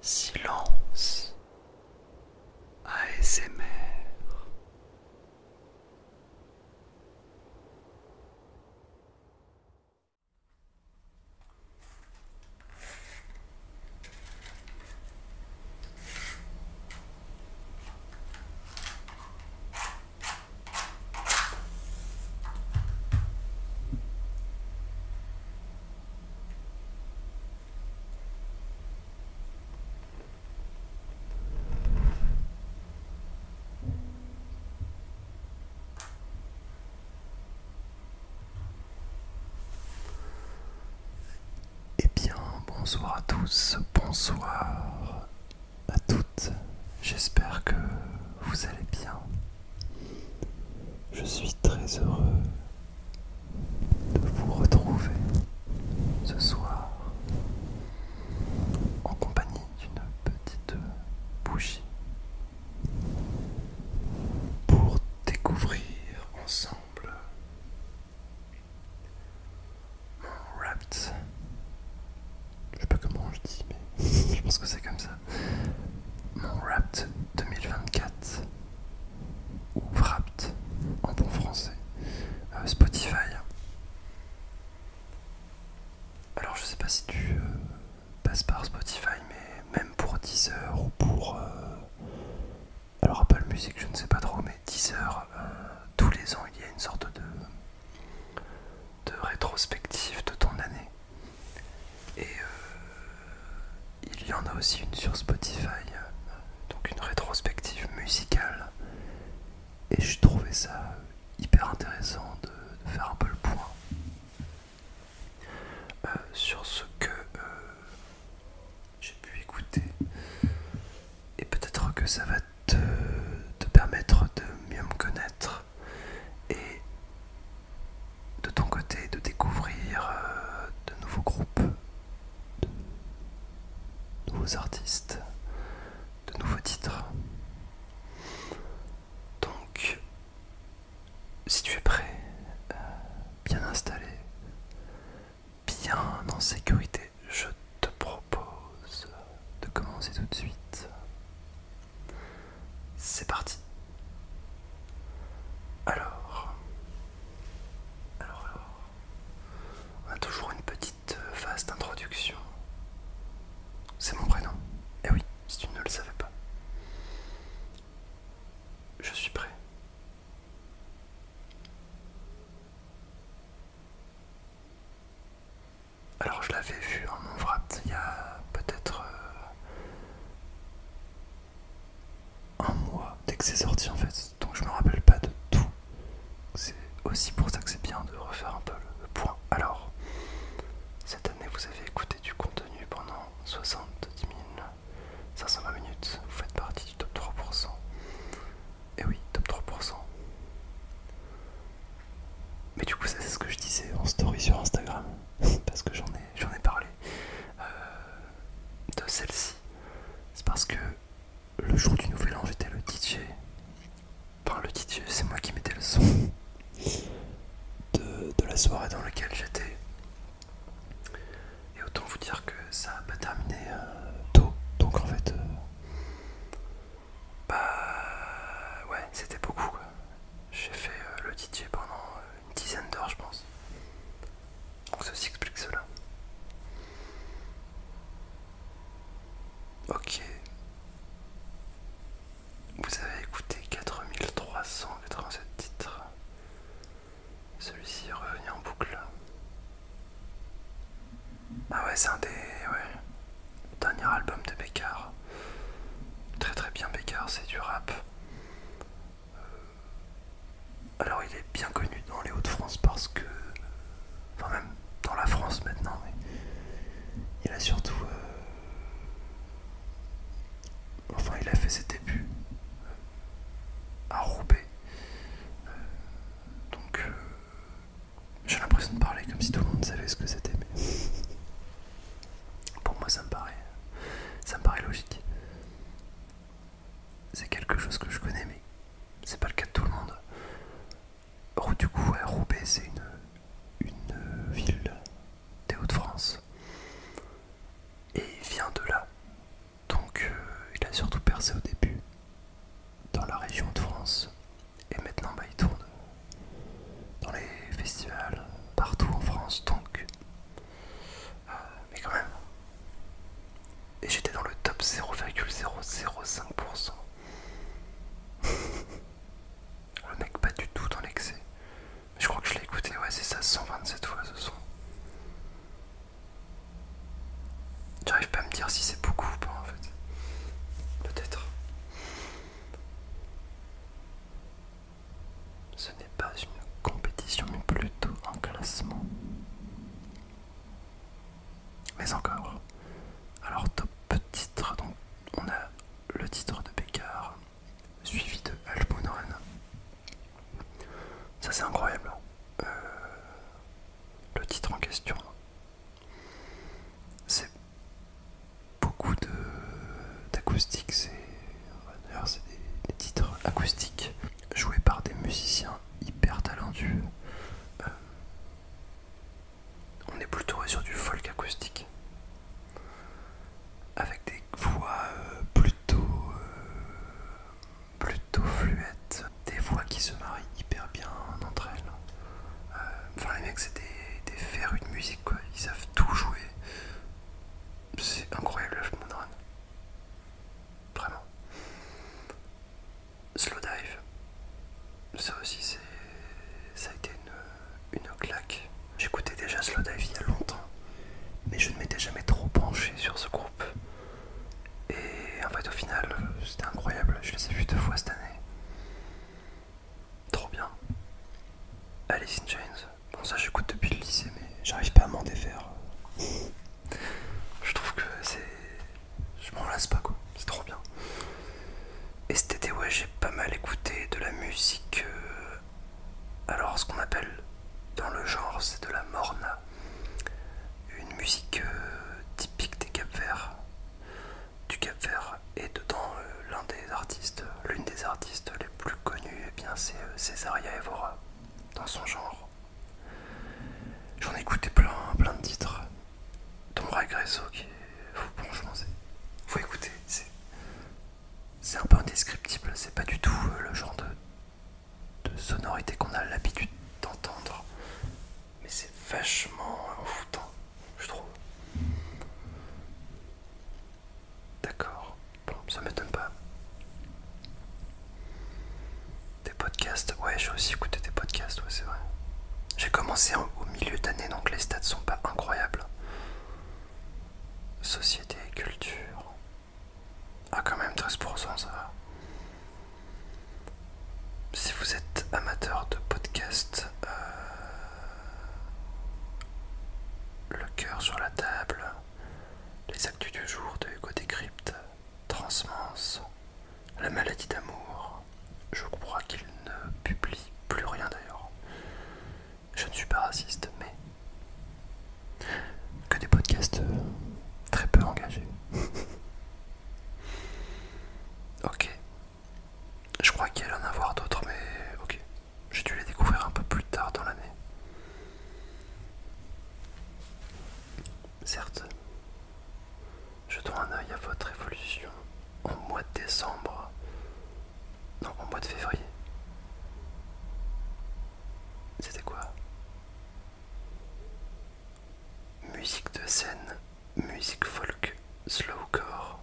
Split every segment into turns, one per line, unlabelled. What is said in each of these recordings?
Silence ASMR. Eh bien, bonsoir à tous, bonsoir à toutes. J'espère que vous allez bien. Je suis très heureux de vous retrouver ce soir en compagnie d'une petite bougie pour découvrir ensemble mon Wrapped. Je sais pas comment je dis, mais je pense que c'est comme ça. Mon Wrapped 2024 ou Wrapped en bon français. Spotify. Alors je sais pas si tu passes par Spotify, mais même pour Deezer ou pour alors Apple Music, je ne sais pas trop, mais Deezer, tous les ans il y a une sorte de rétrospective de ton année. Et il y en a aussi une sur Spotify, donc une rétrospective musicale. Et je trouvais ça hyper intéressant de faire un peu le point sur ce que j'ai pu écouter. Et peut-être que ça va te permettre de mieux me connaître et de ton côté de découvrir de nouveaux groupes, de nouveaux artistes, de nouveaux titres. Donc, si tu es prêt, bien installé, bien en sécurité, je te propose de commencer tout de suite. C'est parti. Alors, on a toujours une petite phase d'introduction. C'est mon prénom. Eh oui, si tu ne le savais pas. Je suis prêt. Alors je l'avais vu en mon Wrapped il y a peut-être un mois dès que c'est sorti en fait. Donc je me rappelle pas de tout. C'est aussi pour ça que c'est bien de refaire un peu le point. Alors, cette année vous avez écouté du contenu pendant 70 520 minutes. Vous faites partie du top 3%. Et oui, top 3%. Mais du coup ça c'est ce que je disais en story sur Instagram. Parce que j'en ai parlé de celle-ci. C'est parce que le jour du nouvel an j'étais le DJ. Enfin le DJ, c'est moi qui mettais le son de la soirée dans laquelle j'étais. Et autant vous dire que ça n'a pas terminé tôt. Donc en fait bah ouais, c'était beaucoup quoi. J'ai fait le DJ pendant une dizaine d'heures je pense. Donc ceci explique cela. Ok. Vous avez écouté 4387 titres. Celui-ci est revenu en boucle. Ah ouais, c'est un des derniers albums de Bécard. Très très bien Bécard, c'est du rap. Alors il est bien connu dans les Hauts-de-France parce que... Enfin même dans la France maintenant, mais il a surtout... Enfin il a fait ses débuts à Roubaix. Donc j'ai l'impression de parler comme si tout le monde savait ce que c'était, mais pour moi ça me paraît logique. C'est quelque chose que je connais, mais c'est pas le cas de tout le monde. Du coup, ouais, Roubaix, c'est une ville des Hauts-de-France. Et il vient de là. Donc et j'étais dans le top 0,005%. Le mec pas du tout dans l'excès. Je crois que je l'ai écouté, ouais c'est ça, 127 fois ce son. J'arrive pas à me dire si c'est beaucoup ou pas en fait. Peut-être. Ce n'est pas une compétition mais plutôt un classement. Mais encore. Alors top titre, donc on a le titre de Bécard, suivi de Albonoren. Ça c'est incroyable. Le titre en question, c'est beaucoup d'acoustique, d'ailleurs c'est des titres acoustiques joués par des musiciens hyper talentueux. On est plutôt sur du folk acoustique avec des voix plutôt fluettes, des voix qui se marient hyper bien entre elles. Enfin les mecs c'est des férus de musique quoi, ils savent tout jouer. C'est incroyable le Moonrun. Vraiment. Slowdive. Ça aussi ça a été une claque. J'écoutais déjà Slowdive il y a longtemps, mais je ne m'étais jamais trop penché sur ce groupe. Et en fait au final c'était incroyable, je les ai vus 2 fois cette année. Trop bien. Alice in Chains. Bon ça j'écoute depuis le lycée mais j'arrive pas à m'en défaire. Je trouve que je m'en lasse pas quoi, c'est trop bien. Et cet été ouais j'ai pas mal écouté de la musique, alors ce qu'on appelle dans le genre c'est de la morna. Une musique typique des Cap-Verts, du Cap-Vert, et dedans l'une des artistes les plus connues, eh bien c'est Césaria Evora dans son genre. J'en ai écouté plein de titres, dont Regresso qui est... Franchement faut écouter, c'est un peu indescriptible, c'est pas du tout le genre de sonorité qu'on a l'habitude d'entendre, mais c'est vachement envoûtant, je trouve. D'accord, bon, ça m'étonne pas. Des podcasts, ouais, j'ai aussi écouté des podcasts, ouais, c'est vrai. J'ai commencé au milieu d'année, donc les stats sont pas incroyables. Société et culture. Ah, quand même, 13%, ça va. Si vous êtes amateur de podcasts, Le cœur sur la table, les actus du jour de Hugo Décrypte, Transmance, la maladie d'amour. Je crois qu'il ne publie plus rien d'ailleurs. Je ne suis pas raciste, mais que des podcasts très peu engagés. Ok. Je crois qu'il y allait en avoir d'autres, mais ok. J'ai dû les découvrir un peu plus tard dans l'année. Certes, jetons un œil à votre évolution en mois de décembre. Non, en mois de février. C'était quoi? Musique de scène, musique folk, slowcore.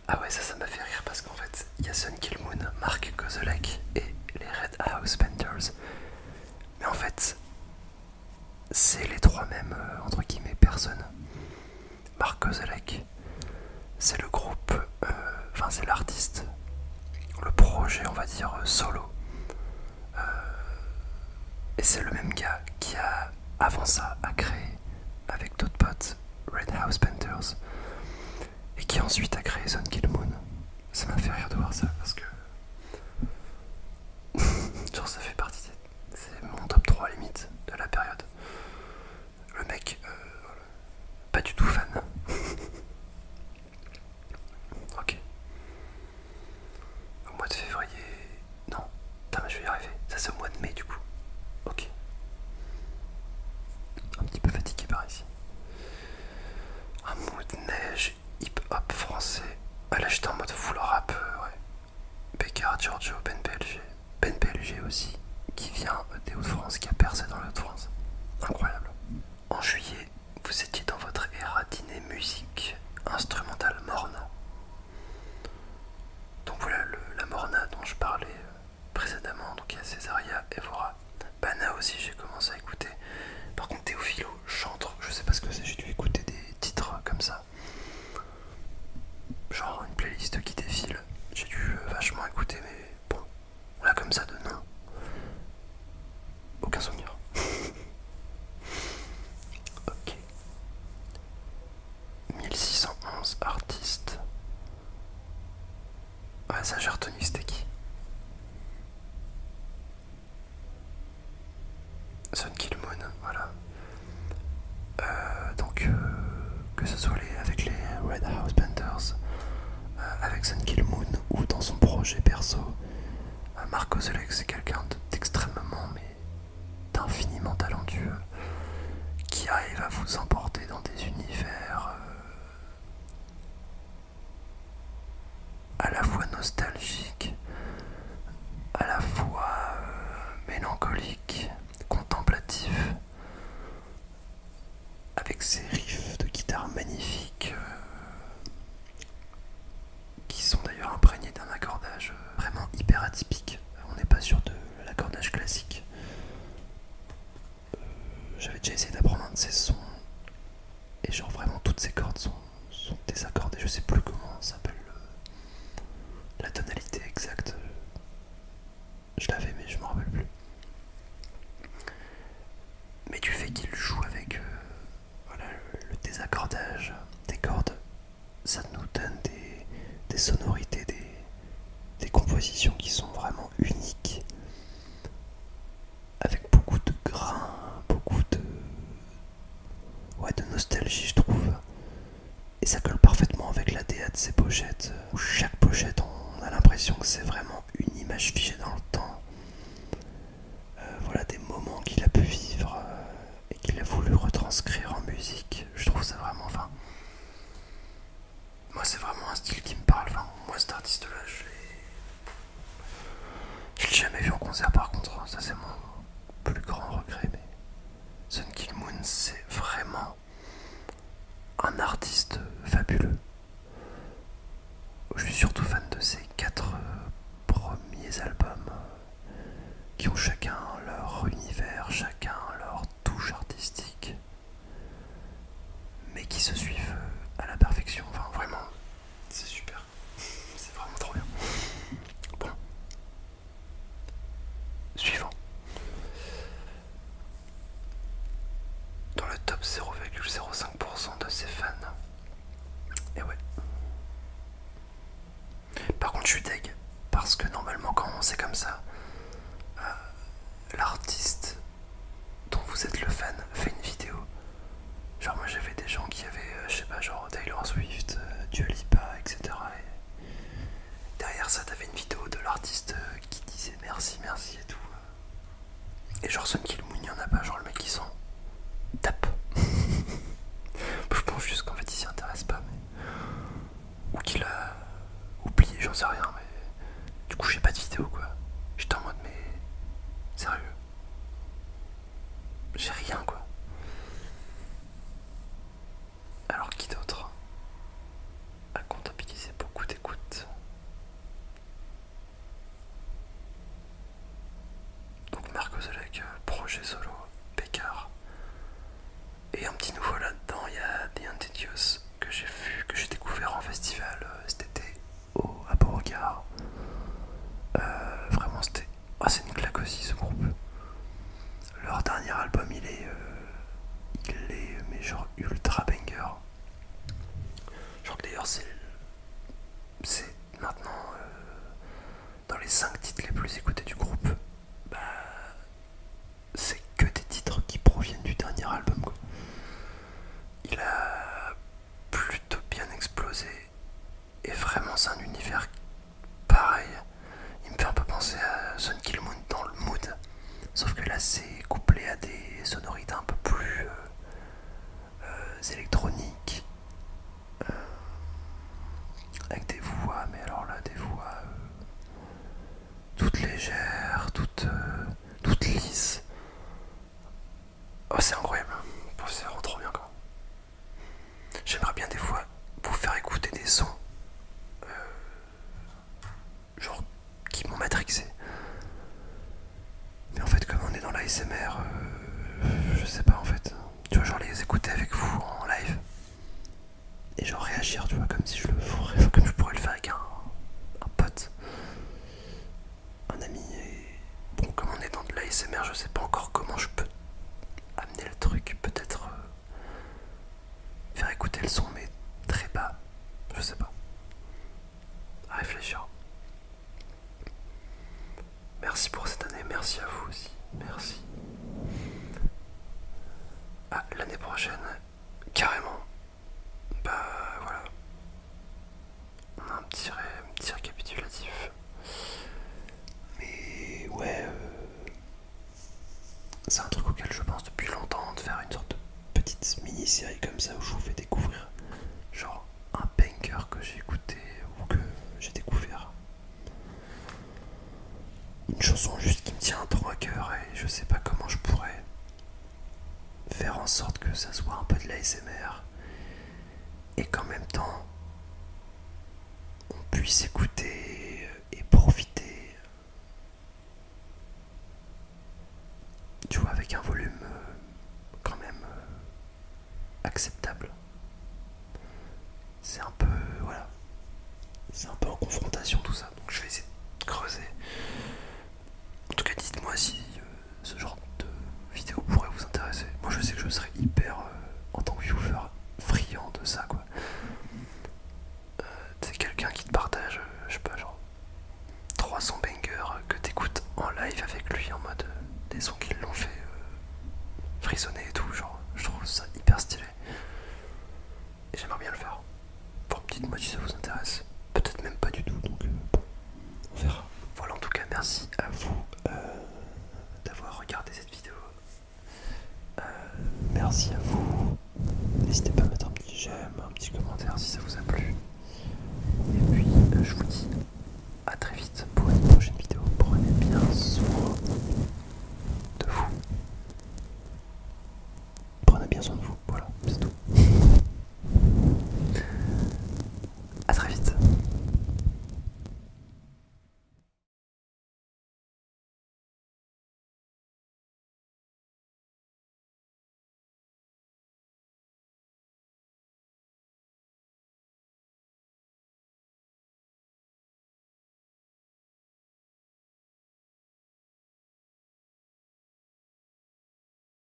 Ah ouais, ça m'a fait rire parce qu'en fait, il y a Sun Kill Moon, Mark Kozelek et les Red House Painters. Mais en fait, c'est les trois mêmes, entre guillemets, personnes. Mark Kozelek, c'est le groupe, enfin c'est l'artiste, le projet, on va dire, solo. Et c'est le même gars qui a, avant ça, a créé, avec d'autres potes, Red House Painters, et qui ensuite a créé Sun Kill Moon. Ça m'a fait rire de voir ça, parce que... genre ça fait partie c'est mon top 3 limite de la période. Le mec, pas du tout fan. Ok. Au mois de février... Non, putain, je vais y arriver. Ça c'est au mois de mai du coup. Ok. Un petit peu fatigué par ici. Un mood neige, hip-hop français. Ah là j'étais en mode full rap, ouais. Bécard, Giorgio, Ben PLG. Ben PLG aussi, qui vient des Hauts-de-France, qui a percé dans les Hauts-de-France. Incroyable. En juillet, vous étiez dans votre era dîner ça j'ai retenu, c'était qui? Sun Kill Moon, voilà. Donc que ce soit avec les Red House Panthers, avec Sun Kill Moon ou dans son projet perso, Marc Kozelek c'est quelqu'un d'extrêmement mais d'infiniment talentueux qui arrive à vous emporter dans des univers à la fois nostalgiques, à la fois mélancoliques, contemplatifs, avec ses riffs de guitare magnifiques qui sont d'ailleurs imprégnés d'un accordage vraiment hyper atypique. On n'est pas sûr de l'accordage classique. J'avais déjà essayé d'apprendre un de ces sons et genre vraiment toutes ces cordes sont désaccordées. Je sais plus comment ça s'appelle la tonalité exacte. Je l'avais mais je me rappelle plus. Mais du fait qu'il joue avec voilà, le désaccordage des cordes, ça nous donne des sonorités, des compositions qui sont vraiment uniques, avec beaucoup de grains, beaucoup de nostalgie je trouve. Et ça colle parfaitement avec la DA de ces pochettes, où chaque pochette on a l'impression que c'est vraiment une image figée dans le temps. Voilà des moments qu'il a pu vivre et qu'il a voulu retranscrire en musique. Je trouve ça vraiment, enfin, moi c'est vraiment un style qui me parle. Enfin, moi cet artiste là je l'ai jamais vu en concert par contre, ça c'est mon plus grand regret. Mais Sun Kill Moon c'est vraiment un artiste fabuleux. Je suis surtout fan de ses 4 premiers albums qui ont chacun leur univers, chacun leur touche artistique, mais qui se suivent à la perfection. Enfin vraiment, c'est super, c'est vraiment trop bien. Bon, suivant. Dans le top 0,05% de ses fans. Et ouais. Par contre je suis deg, parce que normalement quand c'est comme ça, l'artiste dont vous êtes le fan fait une vidéo. Genre moi j'avais des gens qui avaient, je sais pas, genre Taylor Swift, Dua Lipa, etc. Et derrière ça t'avais une vidéo de l'artiste qui disait merci, merci et tout. Et genre Sun Kill Moon, il y en a pas, genre le mec il s'en tape. Je pense juste qu'en fait il s'y intéresse pas, mais... ou qu'il a oublié, j'en sais rien, mais du coup j'ai pas de vidéo quoi. J'étais en mode mais sérieux, j'ai rien quoi. Alors qui d'autre a comptabilisé beaucoup d'écoutes? Donc Marc Kozelek, projet solo, Pécard. Et un petit nouveau là-dedans, il y a The Insidious que j'ai vu, que j'ai découvert en festival cet été à Beauregard. Vraiment c'était... Ah, c'est une claque aussi ce groupe. Leur dernier album il est mais genre ultra banger. Genre d'ailleurs c'est maintenant dans les 5 titres les plus écoutés du groupe. Bah c'est que des titres qui proviennent du dernier album quoi. Il a plutôt bien explosé et vraiment c'est un univers pareil. Il me fait un peu penser à Sun Kill Moon dans le mood, sauf que là c'est couplé à des sonorités un peu plus électroniques, avec des voix, mais alors là des voix toutes légères, toutes lisses. Oh c'est incroyable, c'est vraiment trop bien quoi. J'aimerais bien des fois vous faire écouter des sons genre qui m'ont matrixé. Mais en fait comme on est dans l'ASMR, je sais pas en fait. Tu vois genre les écouter avec vous en live et genre réagir tu vois comme si je le ferais, comme je pourrais le faire avec un pote, un ami. Et bon comme on est dans de l'ASMR je sais pas encore comment je peux amener le truc, peut-être faire écouter le son mais très bas, je sais pas, à réfléchir. ça où je vous fais découvrir genre un banger que j'ai écouté ou que j'ai découvert. Une chanson juste qui me tient trop à cœur et je sais pas comment je pourrais faire en sorte que ça soit un peu de l'ASMR et qu'en même temps on puisse écouter et profiter, tu vois, avec un volume quand même acceptable. C'est un peu, voilà, c'est un peu en confrontation tout ça, donc je vais essayer de creuser. En tout cas, dites-moi si ce genre de vidéo pourrait vous intéresser. Moi, je sais que je serais hyper, en tant que viewer, friand de ça, quoi. C'est quelqu'un qui te partage, je sais pas, genre 300 bangers que t'écoutes en live avec lui en mode des sons qui l'ont fait frissonner et tout, genre, je trouve ça hyper stylé. Et j'aimerais bien le faire. Bon, dites-moi si ça vous intéresse. Peut-être même pas du tout, donc bon, on verra. Voilà, en tout cas, merci à vous d'avoir regardé cette vidéo. Merci à vous. N'hésitez pas à mettre un petit j'aime, un petit commentaire si ça vous a plu. Et puis, je vous dis à très vite pour une prochaine